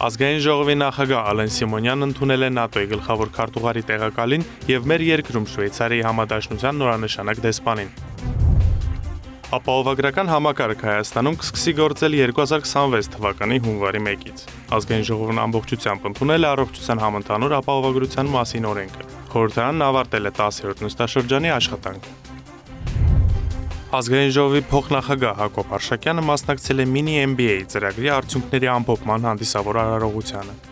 Ազգային ժողովի նախագահ Ալեն Սիմոնյանն ընդունել է ՆԱՏՕ-ի գլխավոր քարտուղարի տեղակալին եւ մեր երկրում Շվեյցարիայի համադաշնության նորանշանակ դեսպանին։ Ապահովագրական համակարգը Հայաստանում կսկսի գործել 2026 թվականի հունվարի 1-ից։ Ազգային ժողովն ամբողջությամբ ընդունել է առողջության համընդհանուր ապահովագրության մասին օրենքը։ Խորհրդարանն ավարտել է 10-րդ նստաշրջանի աշխատանքը։ Ազգային ժողովի փոխնախագահ Հակոբ Արշակյանը մասնակցել է Mini MBA ծրագրի արդյունքների ամփոփման հանդիսավոր արարողությանը։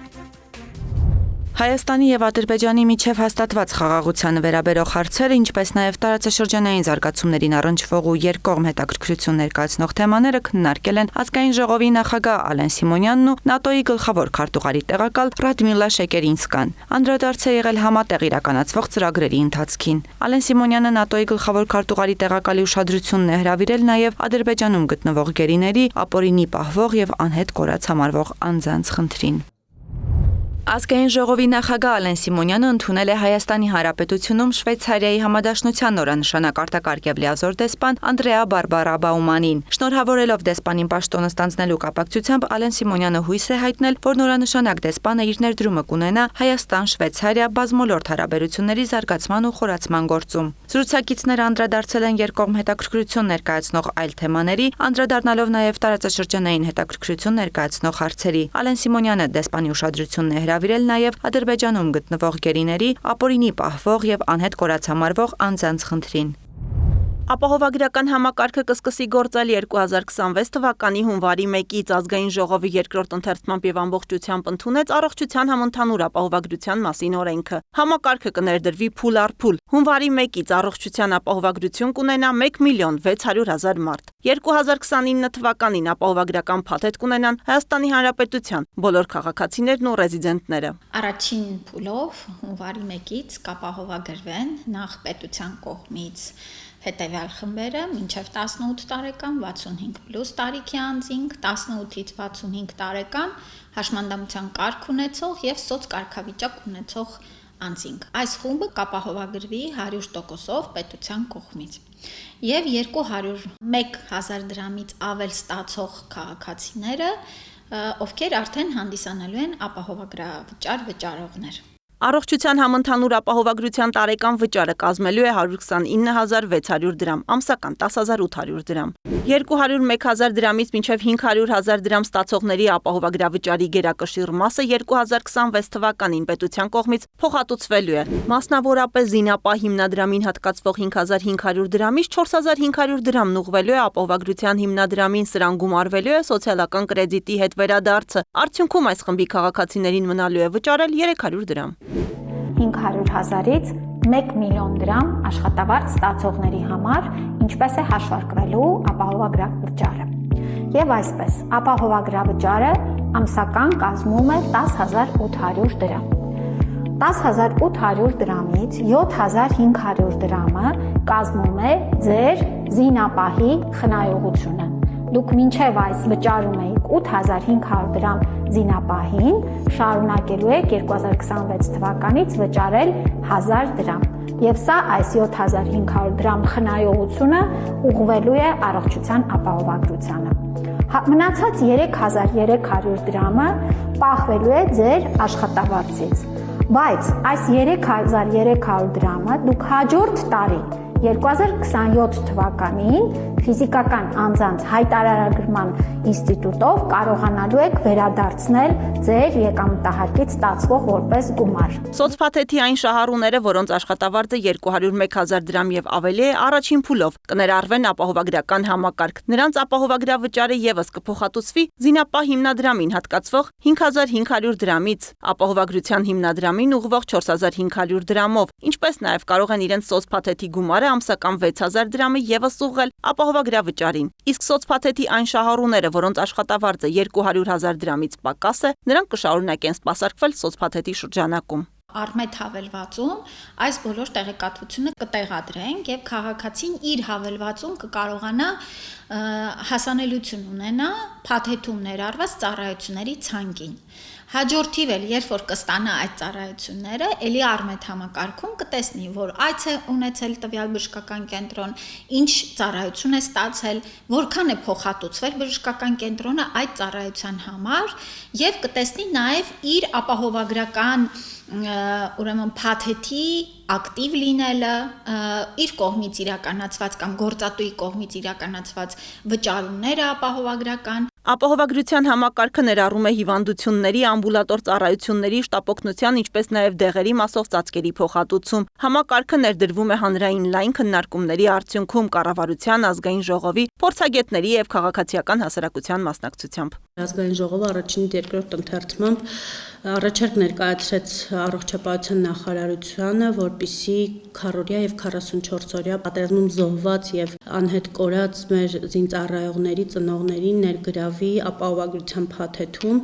Հայաստանի եւ Ադրբեջանի միջև հաստատված խաղաղությանը վերաբերող հարցերը, ինչպես նաեւ տարածաշրջանային զարգացումներին առնչվող ու երկկողմ հետաքրքրություն ներկայացնող թեմաները քննարկել են Ազգային ժողովի նախագահ Ալեն Սիմոնյանն ու ՆԱՏՕ-ի գլխավոր քարտուղարի տեղակալ Ռադմիլա Շեկերինսկան։ Անդրադարձ է եղել համատեղ իրականացվող ծրագրերի ընթացքին։ Ալեն Սիմոնյանը ՆԱՏՕ-ի գլխավոր քարտուղարի տեղակալի ուշադրությունն է հրավիրել նաեւ Ադրբեջանում գտնվող գերիների, ապօրինի պահվող եւ անհետ կորած համարվող անձանց խնդրին։ Ազգային ժողովի նախագահ Ալեն Սիմոնյանը ընդունել է Հայաստանի Հանրապետությունում Շվեյցարիայի համադաշնության նորանշանակ արտակարգ եւ լիազոր դեսպան Անդրեա Բարբարա Բաումանին։ Շնորհավորելով դեսպանին պաշտոնը ստանձնելու կապակցությամբ Ալեն Սիմոնյանը հույս է հայտնել, որ նորանշանակ դեսպանը իր ներդրումը կունենա Հայաստան-Շվեյցարիա բազմոլորտ հարաբերությունների զարգացման ու խորացման գործում։ Զրուցակիցները անդրադարձել են երկկողմ հետաքրքրություն ներկայացնող այլ թեմաների, անդրադառնալով նաեւ տարածաշրջանային հետաքրքրություն ներկայացնող հարցերի։ Ալեն Սիմոնյանը դեսպանի ուշադրությունն է հրավիրել նաև Ադրբեջանում գտնվող գերիների, ապօրինի պահվող եւ անհետ կորած համարվող անձանց խնդրին։ Ապահովագրական համակարգը կսկսի գործել 2026 թվականի հունվարի 1-ից Ազգային ժողովի երկրորդ ընթերցմամբ եւ ամբողջությամբ ընդունեց առողջության համընդհանուր ապահովագրության մասին օրենքը։ Համակարգը կներդրվի փուլ առ փուլ։ Հունվարի 1-ից առողջության ապահովագրություն կունենա 1.600.000 մարդ։ 2029 թվականին ապահովագրական փաթեթ կունենան Հայաստանի Հանրապետության բոլոր քաղաքացիներն ու ռեզիդենտները։ Առաջին փուլով հունվարի 1-ից կապահովագրվեն նախ պետության կողմից հետևյալ խմբերը մինչև 18 տարեկան 65+ տարիքի անձինք, 18-ից 65 տարեկան հաշմանդամության կարգ ունեցող եւ սոցկարգավիճակ ունեցող անձինք։ Այս խումբը կապահովագրվի 100%-ով պետության կողմից։ Եվ 201.000 դրամից ավել ստացող քաղաքացիները, ովքեր արդեն հանդիսանալու են ապահովագրավճար վճարողներ։ Առողջության համընդհանուր ապահովագրության տարեկան վճարը կազմելու է 129.600 դրամ, ամսական 10.800 դրամ։ 201.000 դրամից մինչև 500.000 դրամ ստացողների ապահովագրավճարի գերակշիռ մասը 2026 թվականին պետության կողմից փոխհատուցվելու է։ Մասնավորապես զինապահ հիմնադրամին հատկացվող 5.500 դրամից 4.500 դրամն ուղղվելու է ապահովագրության հիմնադրամին, սրան գումարվելու է սոցիալական կրեդիտի հետ վերադարձը։ Արդյունքում այս խմբի քաղաքացիներին մնալու է վճարել 300 դրամ։ 500.000-ից 1 միլիոն դրամ աշխատավարձ ստացողների համար, ինչպես է հաշվարկվելու ապահովագրավճարը։ Եվ այսպես, ապահովագրավճարը ամսական կազմում է 10.800 դրամ։ 10.800 դրամից 7.500 դրամը կազմում է ձեր զինապահի խնայողությունը։ Դուք մինչև այս վճարում եք 8.500 դրամ զինապահին, շարունակելու եք 2026 թվականից վճարել 1000 դրամ։ Եվ սա այս 7.500 դրամ խնայողությունը ուղղվելու է առողջության ապահովագրությանը։ Մնացած 3.300 դրամը պահվելու է ձեր աշխատավարձից։ Բայց այս 3.300 դրամը դուք հաջորդ տարի 2027 թվականին ֆիզիկական անձանց հայտարարագրման ինստիտուտով կարողանալու եք վերադարձնել ձեր եկամտահարկից ստացվող որպես գումար։ Սոցփաթեթի այն շահառուները, որոնց աշխատավարձը 201.000 դրամ եւ ավելի է, առաջին փուլով կներառվեն ապահովագրական համակարգ։ Նրանց ապահովագրավճարը եւս կփոխհատուցվի զինապահ հիմնադրամին հատկացվող 5.500 դրամից ապահովագրության հիմնադրամին ուղղվող 4.500 դրամով, ինչպես նաեւ կարող են իրենց սոցփաթեթի գումարը ամսական 6.000 դրամը եւս ուղղել ապահովագրավճարին։ Իսկ սոցփաթեթի այն շահառուները, որոնց աշխատավարձը 200.000 դրամից պակաս է, նրանք կշարունակեն սպասարկվել սոցփաթեթի շրջանակում։ Արմետ հավելվածում այս բոլոր տեղեկատվությունը կտեղադրենք եւ քաղաքացին իր հավելվածում կկարողանա հասանելիություն ունենա փաթեթում ներառված ծառայությունների ցանկին։ Հաջորդիվ էլ, երբ որ կստանա այդ ծառայությունները, ելի Արմետ համակարգում կտեսնի, որ այց է ունեցել տվյալ բժշկական կենտրոն, ինչ ծառայություն է ստացել, որքան է փոխհատուցվել բժշկական կենտրոնը այդ ծառայության համար եւ կտեսնի նաեւ իր ապահովագրական ուրեմն փաթեթի ակտիվ լինելը, իր կողմից իրականացված կամ գործատուի կողմից իրականացված վճարումները ապահովագրական Ապահովագրության համակարգը ներառում է հիվանդությունների, ամբուլատոր ծառայությունների, շտապօգնության, ինչպես նաև դեղերի մասով ծածկերի փոխհատուցում։ Համակարգը ներդրվում է հանրային լայն քննարկումների արդյունքում կառավարության, ազգային ժողովի, փորձագետների եւ քաղաքացիական հասարակության մասնակցությամբ։ Ազգային ժողովը առաջինից երկրորդ ընթերցմամբ առաջարկ ներկայացրեց առողջապահության նախարարությանը, որպիսի քառօրյա եւ 44-օրյա պատերազմում զոհված եւ անհետ կորած մեր զինծառայողների ծնողներին ներգրավի ապահովագրության փաթեթում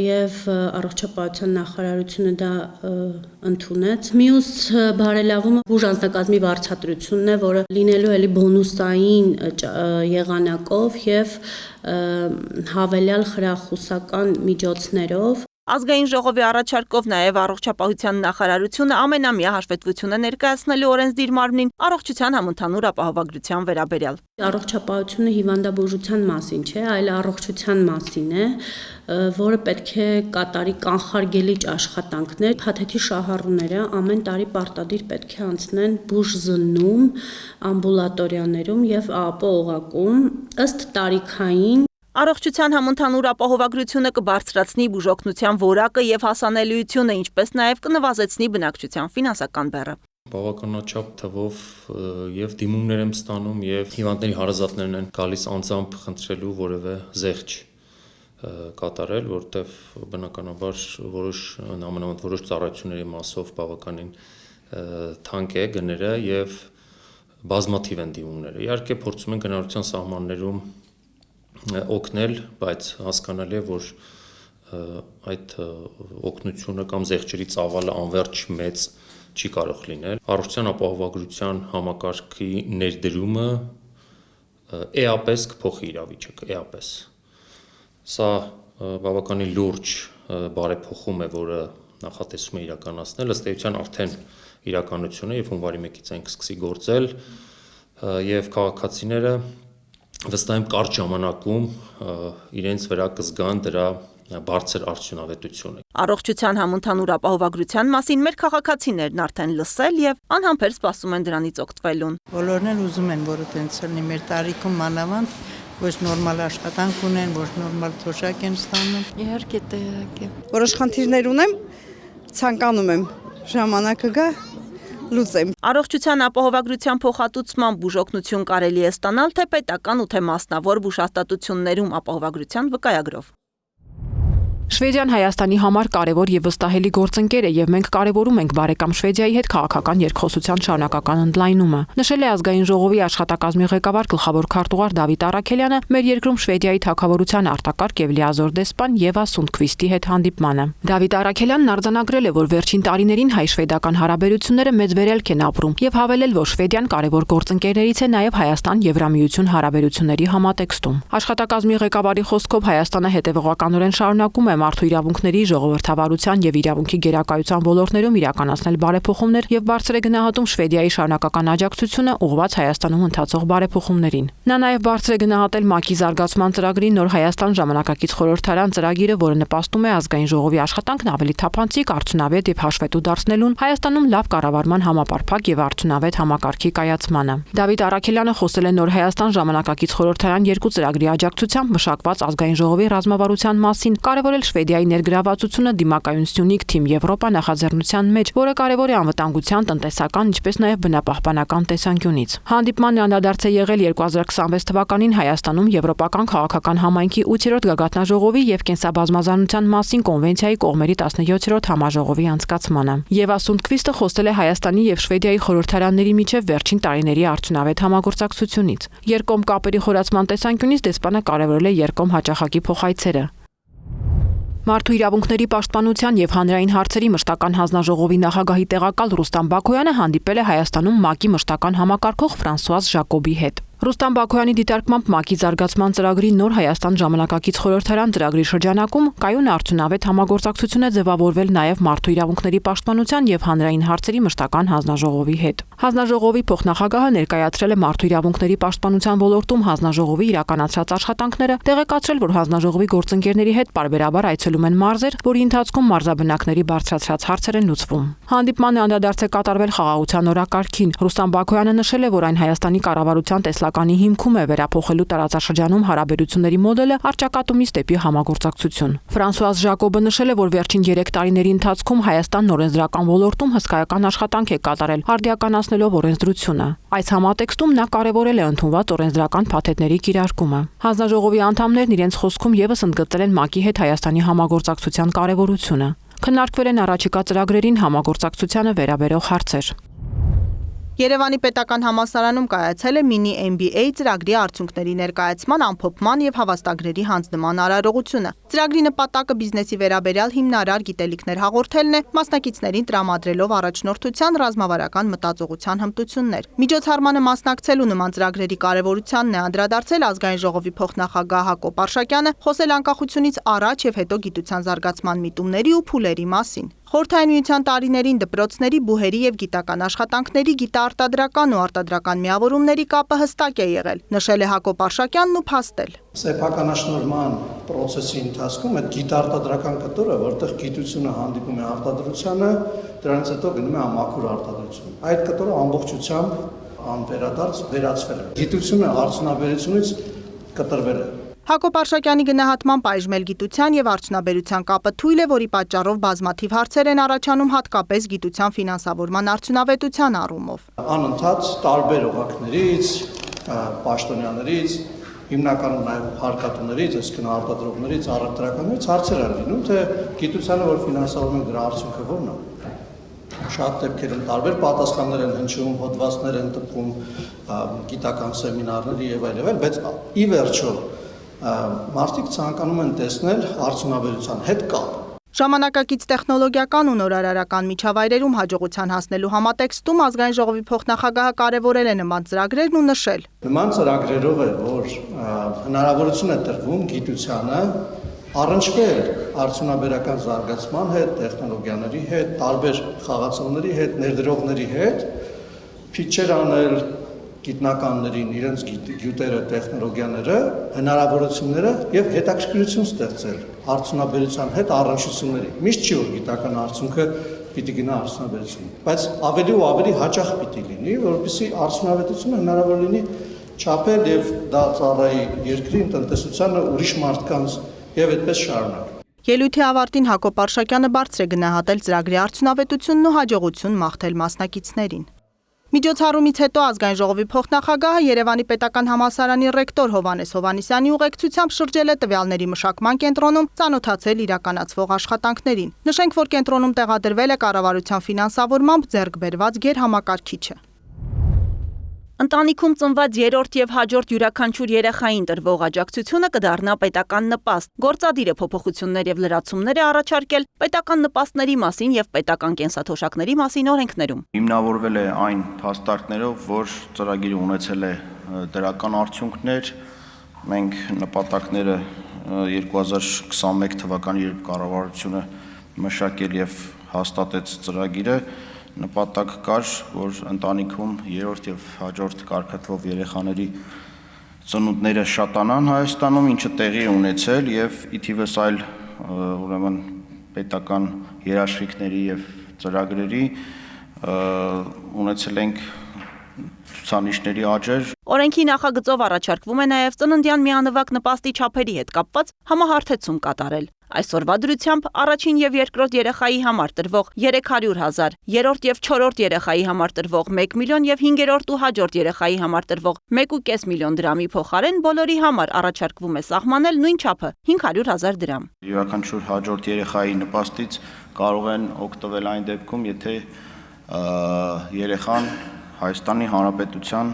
եւ առողջապահության նախարարությունը դա ընդունեց։ Մյուս բարելավումը բուժ անձնակազմի վարձատրությունն է, որը լինելու է բոնուսային եղանակով եւ հավելյալ խրախուսական միջոցներով Ազգային ժողովի առաջարկով նաև առողջապահության նախարարությունը ամենամյա հաշվետվություն է ներկայացնելու օրենսդիր մարմնին առողջության համընդհանուր ապահովագրության վերաբերյալ։ Առողջապահությունը հիվանդաբուժության մասին չէ, այլ առողջության մասին է, որը պետք է կատարի կանխարգելիչ աշխատանքներ, փաթեթի շահառուները ամեն տարի պարտադիր պետք է անցնեն բուժզննում, ամբուլատորիաներում եւ ԱԱՊ օղակում ըստ տարիքային Առողջության համընդհանուր ապահովագրությունը կբարձրացնի բուժօգնության որակը եւ հասանելիությունը, ինչպես նաեւ կնվազեցնի բնակչության ֆինանսական բեռը։ Բավականաչափ թվով եւ դիմումներ եմ ստանում եւ հիվանդների հարազատներն են գալիս անձամբ խնդրելու որևէ զեղչ կատարել, որտեղ բնականաբար որոշ ծառայությունների մասով բավականին թանկ է գները եւ բազմաթիվ են դիմումները։ Իհարկե փորձում են գնահատության սահմաններում օգնել, բայց հասկանալի է, որ այդ օգնությունը կամ զեղչերի ծավալը անվերջ մեծ չի կարող լինել։ Առողջության ապահովագրության համակարգի ներդրումը էապես կփոխի իրավիճակը, էապես։ Սա բավականին լուրջ բարեփոխում է, որը նախատեսում է իրականացնել, ըստ էության արդեն իրականություն է եւ հունվարի 1-ից այն կսկսի գործել եւ քաղաքացիները վստահ եմ կարճ ժամանակում իրենց վրա կզգան դրա բարձր արդյունավետությունը։ Առողջության համընդհանուր ապահովագրության մասին մեր քաղաքացիներն արդեն լսել եւ անհամբեր սպասում են դրանից օգտվելուն։ Բոլորն էլ ուզում են, որ այդպես լինի մեր տարիքում մանավանդ ոչ նորմալ աշխատանք ունեն, ոչ նորմալ թոշակ են ստանում։ Իհարկե տեղակ է։ Որոշ խնդիրներ ունեմ, ցանկանում եմ ժամանակը գա լուծեմ։ Առողջության ապահովագրության փոխհատուցման բուժօգնություն կարելի է ստանալ թե պետական ու թե մասնավոր բուժհաստատություններում ապահովագրության վկայագրով։ Շվեդիան Հայաստանի համար կարևոր եւ վստահելի գործընկեր է եւ մենք կարևորում ենք բարեկամ Շվեդիայի հետ քաղաքական երկխոսության շարունակական ընդլայնումը։ Նշել է ազգային ժողովի աշխատակազմի ղեկավար գլխավոր քարտուղար Դավիթ Առաքելյանը մեր երկրում Շվեդիայի թագավորության արտակարգ եւ լիազոր դեսպան Եվա Սունդկվիստի հետ հանդիպմանը։ Դավիթ Առաքելյանն արձանագրել է, որ վերջին տարիներին հայ-շվեդական հարաբերությունները մեծ վերելք են ապրում եւ հավելել, որ Շվեդիան կարևոր գործընկերներից է նաեւ Հայաստան-Եվրամիություն հարաբերությունների համատեքստում։ Աշխատակազմի ղեկավարի խոսքով Հայաստանը հետևողականորեն շարունակում է մարդու իրավունքների, ժողովրդավարության եւ իրավունքի գերակայության ոլորտներում իրականացնել բարեփոխումներ եւ բարձր է գնահատում Շվեդիայի շարունակական աջակցությունը ուղղված Հայաստանում ընթացող բարեփոխումներին։ Նա նաեւ բարձր է գնահատել ՄԱԿ-ի զարգացման ծրագրի Նոր Հայաստան ժամանակակից խորհրդարան ծրագիրը, որը նպաստում է ազգային ժողովի աշխատանքն ավելի թափանցիկ, արդյունավետ եւ հաշվետու դարձնելուն, Հայաստանում լավ կառավարման համապարփակ եւ արդյունավետ համակարգի կայացմանը։ Դավիթ Առաքելյանը խոսել է Նոր Հայաստան ժամանակակից խորհրդարան 2 ծրագրի աջակցությամբ մշակված ազգային ժողովի ռազմավարության մասին, կարևորել Շվեդիայի ներգրավվածությունը դիմակայուն Սյունիք Թիմ Եվրոպա նախաձեռնության մեջ, որը կարևոր է անվտանգության, տնտեսական, ինչպես նաև բնապահպանական տեսանկյունից։ Հանդիպման անդրադարձ է եղել 2026 թվականին Հայաստանում Եվրոպական քաղաքական համայնքի 8-րդ գագաթնաժողովի եւ կենսաբազմազանության մասին կոնվենցիայի կողմերի 17-րդ համաժողովի անցկացմանը։ Եվա Սունդկվիստը խոսել է Հայաստանի եւ Շվեդիայի խորհրդարանների միջև վերջին տարիների արդյունավետ համագործակցությունից։ Երկկողմ կապերի խորացման տեսանկյունից դեսպանը կարևորել է երկկողմ հաճախակի փոխայցերը։ Մարդու իրավունքների պաշտպանության եւ հանրային հարցերի մշտական հանձնաժողովի նախագահի տեղակալ Ռուստամ Բաքոյանը հանդիպել է Հայաստանում ՄԱԿ-ի մշտական համակարգող Ֆրանսուազ Ժակոբի հետ։ Ռուստամ Բաքոյանի դիտարկմամբ ՄԱԿ-ի զարգացման ծրագրի Նոր Հայաստան ժամանակակից խորհրդարան ծրագրի շրջանակում կայուն արդյունավետ համագործակցություն է ձևավորվել նաև մարդու իրավունքների պաշտպանության եւ հանրային հարցերի մշտական հանձնաժողովի հետ։ Հանձնաժողովի փոխնախագահը ներկայացրել է մարդու իրավունքների պաշտպանության ոլորտում հանձնաժողովի իրականացրած աշխատանքները, տեղեկացրել, որ հանձնաժողովի գործընկերների հետ պարբերաբար այցելում են մարզեր, որի ընթացքում մարզաբնակների բարձրացրած հարցեր են լուծվում։ Հանդիպմանը անդրադարձ է կատարվել խաղաղության օրակարգին։ Ռուստամ Բաքոյանը նշել է, որ այն Հայաստանի կառավարության տեսլականի հիմքում է վերափոխելու տարածաշրջանում հարաբերությունների մոդելը առճակատումից դեպի համագործակցություն։ Ֆրանսուազ Ժակոբը նշել է, որ վերջին 3 տարիների ընթացքում Հայաստանն օրենսդրական ոլորտում հսկայական աշխատանք է կատարել, արդիականացնելով օրենսդրությունը։ Այս համատեքստում նա կարևորել է ընդունված օրենսդրական փաթեթների կիրարկումը։ Հանձնաժողովի անդամներն իրենց խոսքում եւս ընդգծել են ՄԱԿ-ի հետ Հայաստանի համագործակցության կարևորությունը։ Քննարկվել են առաջիկա ծրագրերին համագործակցությանը վերաբերող հարցեր։ Երևանի պետական համալսարանում կայացել է մինի MBA ծրագրի արդյունքների ներկայացման, ամփոփման եւ հավաստագրերի հանձնման արարողությունը։ Ծրագրի նպատակը բիզնեսի վերաբերյալ հիմնարար գիտելիքներ հաղորդելն է, մասնակիցներին տրամադրելով առաջնորդության, ռազմավարական մտածողության հմտություններ։ Միջոցառմանը մասնակցելու նման ծրագրերի կարևորությանն է անդրադարձել ազգային ժողովի փոխնախագահ Հակոբ Արշակյանը, խոսել անկախությունից առաջ եւ հետո գիտության զարգացման միտումների ու փուլերի մասին։ Խորհրդային միության տարիներին դպրոցների, բուհերի եւ գիտական աշխատանքների գիտաարտադրական ու արտադրական միավորումների կապը հստակ է եղել, նշել է Հակոբ Արշակյանն ու փաստել։ Սեփականաշնորհման process-ի ընթացքում այդ գիտաարտադրական կտորը, որտեղ գիտությունը հանդիպում է արտադրությանը, դրանից հետո գնում է մաքուր արտադրություն։ Այդ կտորը ամբողջությամբ անվերադարձ վերածվել է։ Գիտությունը արդյունաբերությունից կտրվել է։ Հակոբ Արշակյանի գնահատմամբ այժմել գիտության եւ արդյունաբերության կապը թույլ է, որի պատճառով բազմաթիվ հարցեր են առաջանում հատկապես գիտության ֆինանսավորման արդյունավետության առումով։ Անընդհատ տարբեր օղակներից, պաշտոնյաներից, հիմնականում նաեւ հարկատուներից, այսինքն արտադրողներից, առևտրականներից հարցեր են լինում, թե գիտությանը, որ ֆինանսավորում են, դրա արդյունքը ո՞րն է։ Շատ դեպքերում տարբեր պատասխաններ են հնչում, հոդվածներ են տպվում, գիտական սեմինարներ եւ այլն, բայց ի վերջո մարդիկ ցանկանում են տեսնել արդյունաբերության հետ կապ։ Ժամանակակից տեխնոլոգիական ու նորարարական միջավայրերում հաջողության հասնելու համատեքստում ազգային ժողովի փոխնախագահը կարևորել է նման ծրագրերն ու նշել։ Նման ծրագրերով է, որ հնարավորություն է տրվում գիտությանը առնչվել արդյունաբերական զարգացման հետ, տեխնոլոգիաների հետ, տարբեր խաղացողների հետ, ներդրողների հետ, փիչեր անել գիտնականներին, իրենց գյուտերը, տեխնոլոգիաները, հնարավորությունները եւ հետաքրքրություն ստեղծել արդյունաբերության հետ առնչությունների։ Միշտ չի որ գիտական արդյունքը պիտի գնա արդյունաբերություն, բայց ավելի ու ավելի հաճախ պիտի լինի, որովհետեւ արդյունաբերությունը հնարավոր լինի չափել եւ դա ծառայի երկրի տնտեսությանը ուրիշ մարդկանց եւ այդպես շարունակ։ Ելույթի ավարտին Հակոբ Արշակյանը բարձր է գնահատել ծրագրի արդյունավետությունն ու հաջողություն մաղթել մասնակիցներին։ Միջոցառումից հետո ազգային ժողովի փոխնախագահը Երևանի պետական համալսարանի ռեկտոր Հովհաննես Հովհաննիսյանի ուղեկցությամբ շրջել է տվյալների մշակման կենտրոնում, ծանոթացել իրականացվող աշխատանքներին։ Նշենք, որ կենտրոնում տեղադրվել է կառավարության ֆինանսավորմամբ ձեռք բերված գերհամակարգիչը։ Ընտանիքում ծնված երրորդ եւ հաջորդ յուրաքանչյուր երեխային տրվող աջակցությունը կդառնա պետական նպաստ։ Գործադիրը փոփոխություններ եւ լրացումներ է առաջարկել պետական նպաստների մասին եւ պետական կենսաթոշակների մասին օրենքներում։ Հիմնավորվել է այն փաստարկներով, որ ծրագիրը ունեցել է դրական արդյունքներ։ Մենք նպատակները 2021 թվականի, երբ կառավարությունը մշակել եւ հաստատեց ծրագիրը, նպատակ կար, որ ընտանիքում երրորդ եւ հաջորդ կարգատվող երեխաների ծնունդները շատանան Հայաստանում, ինչը տեղի է ունեցել եւ ի թիվս այլ ուրեմն պետական երաշխիքների եւ ծրագրերի ունեցել ենք ցուցանիշների աճեր։ Օրենքի նախագծով առաջարկվում է նաև ծննդյան միանվագ նպաստի չափերի հետ կապված համահարթեցում կատարել։ Այսօրվա դրությամբ առաջին եւ երկրորդ երեխայի համար տրվող 300,000, երրորդ եւ չորրորդ երեխայի համար տրվող 1 միլիոն եւ 5-րդ ու հաջորդ երեխայի համար տրվող 1.5 միլիոն դրամի փոխարեն բոլորի համար առաջարկվում է սահմանել նույն չափը 500,000 դրամ։ Յուրաքանչյուր հաջորդ երեխայի նպաստից կարող են օգտվել այն դեպքում, եթե երեխան Հայաստանի Հանրապետության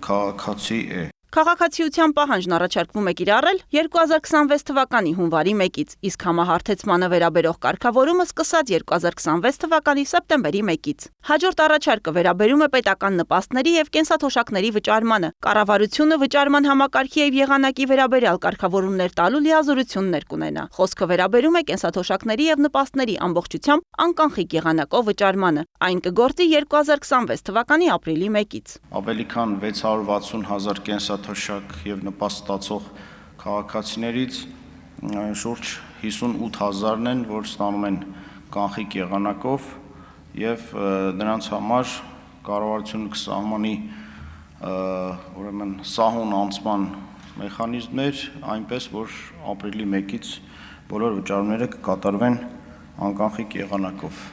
քաղաքացի է։ Քաղաքացիության պահանջն առաջարկվում է կիրառել 2026 թվականի հունվարի 1-ից, իսկ համահարթեցմանը վերաբերող կարգավորումը սկսած 2026 թվականի սեպտեմբերի 1-ից։ Հաջորդ առաջարկը վերաբերում է պետական նպաստների եւ կենսաթոշակների վճարմանը։ Կառավարությունը վճարման համակարգի եւ եղանակի վերաբերյալ կարգավորումներ տալու լիազորություններ կունենա։ Խոսքը վերաբերում է կենսաթոշակների եւ նպաստների ամբողջությամբ անկանխիկ եղանակով վճարմանը։ Այն կգործի 2026 թվականի ապրիլի 1-ից։ Ավելի քան 660,000 կենսաթոշակ եւ նպաստ ստացող քաղաքացիներից շուրջ 58,000-ն են, որ ստանում են կանխիկ եղանակով եւ նրանց համար կառավարությունը կսահմանի ուրեմն սահուն անցման մեխանիզմներ, այնպես որ ապրիլի 1-ից բոլոր վճարումները կկատարվեն անկանխիկ եղանակով։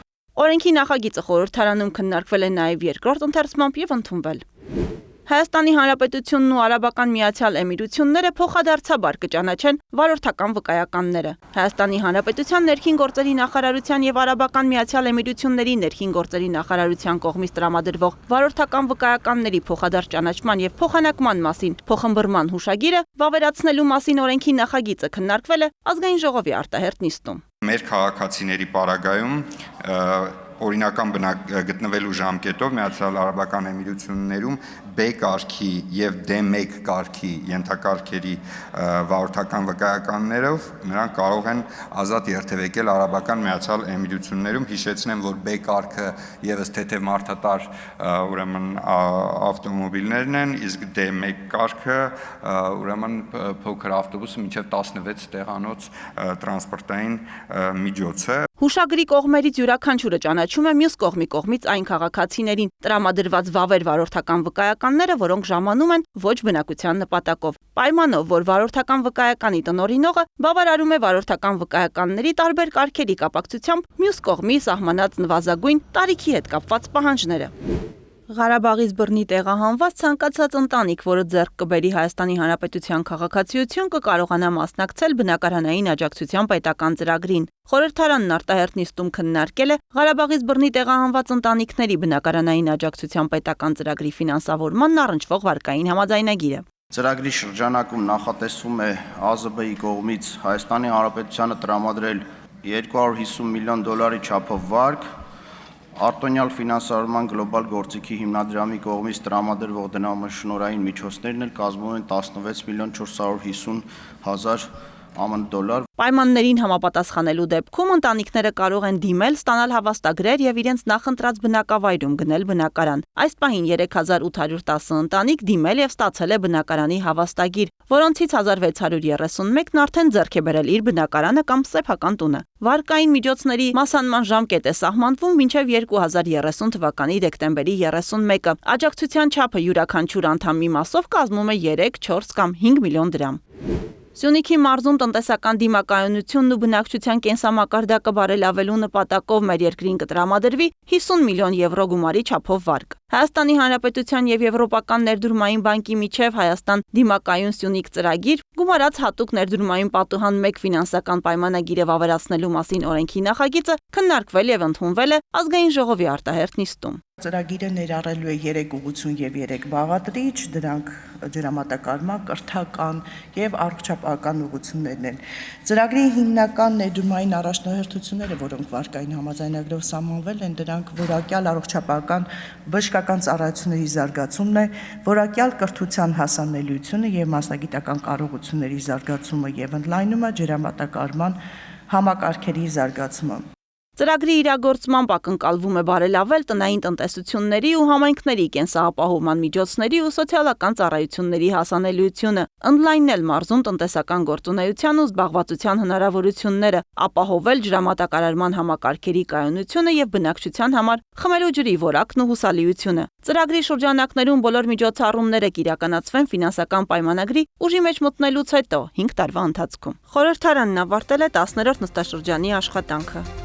Օրենքի նախագիծը խորհրդարանում քննարկվել է նաև երկրորդ ընթերցմամբ եւ ընդունվել։ Հայաստանի Հանրապետությունն ու Արաբական Միացյալ Էմիրությունները փոխադարձաբար կճանաչեն վարորդական վկայականները։ Հայաստանի Հանրապետության ներքին գործերի նախարարության եւ Արաբական Միացյալ Էմիրությունների ներքին գործերի նախարարության կողմից տրամադրվող վարորդական վկայականների փոխադարձ ճանաչման եւ փոխանակման մասին փոխըմբռնման հուշագիրը վավերացնելու մասին օրենքի նախագիծը քննարկվել է Ազգային ժողովի արտահերթ նիստում։ Մեր քաղաքացիների պարագայում օրինական գտնվելու ժամկետով Միացյալ Արաբական Էմիրություններում B կարգի եւ D1 կարգի ենթակարգերի վարորդական վկայականներով նրանք կարող են ազատ երթևեկել Արաբական Միացյալ Էմիրություններում։ Հիշեցնեմ, որ B կարգը եւս թեթև մարդատար ուրեմն ավտոմոբիլներն են, իսկ D1 կարգը ուրեմն փոքր ավտոբուսը մինչեւ 16 տեղանոց տրանսպորտային միջոց է։ Հուշագրի կողմերից յուրաքանչյուրը ճանաչում է մյուս կողմի կողմից այն քաղաքացիներին տրամադրված վավեր վարորդական վկայականները, որոնք ժամանում են ոչ բնակության նպատակով։ Պայմանով, որ վարորդական վկայականի տնօրինողը բավարարում է վարորդական վկայականների տարբեր կարգերի կապակցությամբ մյուս կողմի սահմանած նվազագույն տարիքի հետ կապված պահանջները։ Ղարաբաղից բռնի տեղահանված ցանկացած ընտանիք, որը ձեռք կբերի Հայաստանի Հանրապետության քաղաքացիություն, կկարողանա մասնակցել բնակարանային աջակցության պետական ծրագրին։ Խորհրդարանն արտահերթ նիստում քննարկել է Ղարաբաղից բռնի տեղահանված ընտանիքների բնակարանային աջակցության պետական ծրագրի ֆինանսավորմանն առնչվող վարկային համաձայնագիրը։ Ծրագրի շրջանակում նախատեսվում է ԱԶԲ-ի կողմից Հայաստանի Հանրապետությանը տրամադրել $250 միլիոն չափով վարկ, արտոնյալ ֆինանսավորման գլոբալ գործիքի հիմնադրամի կողմից տրամադրվող դնամաշնորհային միջոցներն էլ կազմում են $11,450,000 $10,000։ Պայմաններին համապատասխանելու դեպքում ընտանիքները կարող են դիմել, ստանալ հավաստագրեր եւ իրենց նախընտրած բնակավայրում գնել բնակարան։ Այս պահին 3810 ընտանիք դիմել եւ ստացել է բնակարանի հավաստագիր, որոնցից 1631-ն արդեն ձեռք է բերել իր բնակարանը կամ սեփական տունը։ Վարկային միջոցների մասանման ժամկետ է սահմանվում մինչև 2030 թվականի դեկտեմբերի 31-ը։ Աջակցության չափը յուրաքանչյուր անդամի մասով կազմում է 3, 4 կամ 5 միլիոն դրամ։ Սյունիքի մարզում տնտեսական դիմակայունությունն ու բնակչության կենսամակարդակը բարելավելու նպատակով մեր երկրին կտրամադրվի 50 միլիոն եվրո գումարի չափով վարկ։ Հայաստանի Հանրապետության եւ Եվրոպական ներդրումային բանկի միջև Հայաստան դիմակայուն Սյունիք ծրագիր գումարած հատուկ ներդրումային պատուհան 1 ֆինանսական պայմանագիրը վավերացնելու մասին օրենքի նախագիծը քննարկվել եւ ընդունվել է Ազգային ժողովի արտահերթ նիստում։ Ծրագիրը ներառելու է 3 ուղղություն եւ 3 բաղադրիչ, դրանք ջրամատակարարման, կրթական եւ առողջապահական ուղղություններն են։ Ծրագրի հիմնական ներդրումային առաջնահերթությունները, որոնք վարկային համաձայնագրով սահմանվել են, դրանք որակյալ առողջապահական բժշկական ծառայությունների զարգացումն է, որակյալ կրթության հասանելիությունը եւ մասնագիտական կարողությունների զարգացումը եւ ընդլայնումը, ջրամատակարարման համակարգերի զարգացումը։ Ծրագրի իրագործմամբ ակնկալվում է բարելավել տնային տնտեսությունների ու համայնքների կենսապահովման միջոցների ու սոցիալական ծառայությունների հասանելիությունը, ընդլայնել մարզում տնտեսական գործունեության ու զբաղվածության հնարավորությունները, ապահովել ջրամատակարարման համակարգերի կայունությունը եւ բնակչության համար խմելու ջրի որակն ու հուսալիությունը։ Ծրագրի շրջանակներում բոլոր միջոցառումները կիրականացվեն ֆինանսական պայմանագրի ուժի մեջ մտնելուց հետո 5 տարվա ընթացքում։ Խորհրդարանն ավարտել է 10-րդ նստաշրջանի աշխատանքը։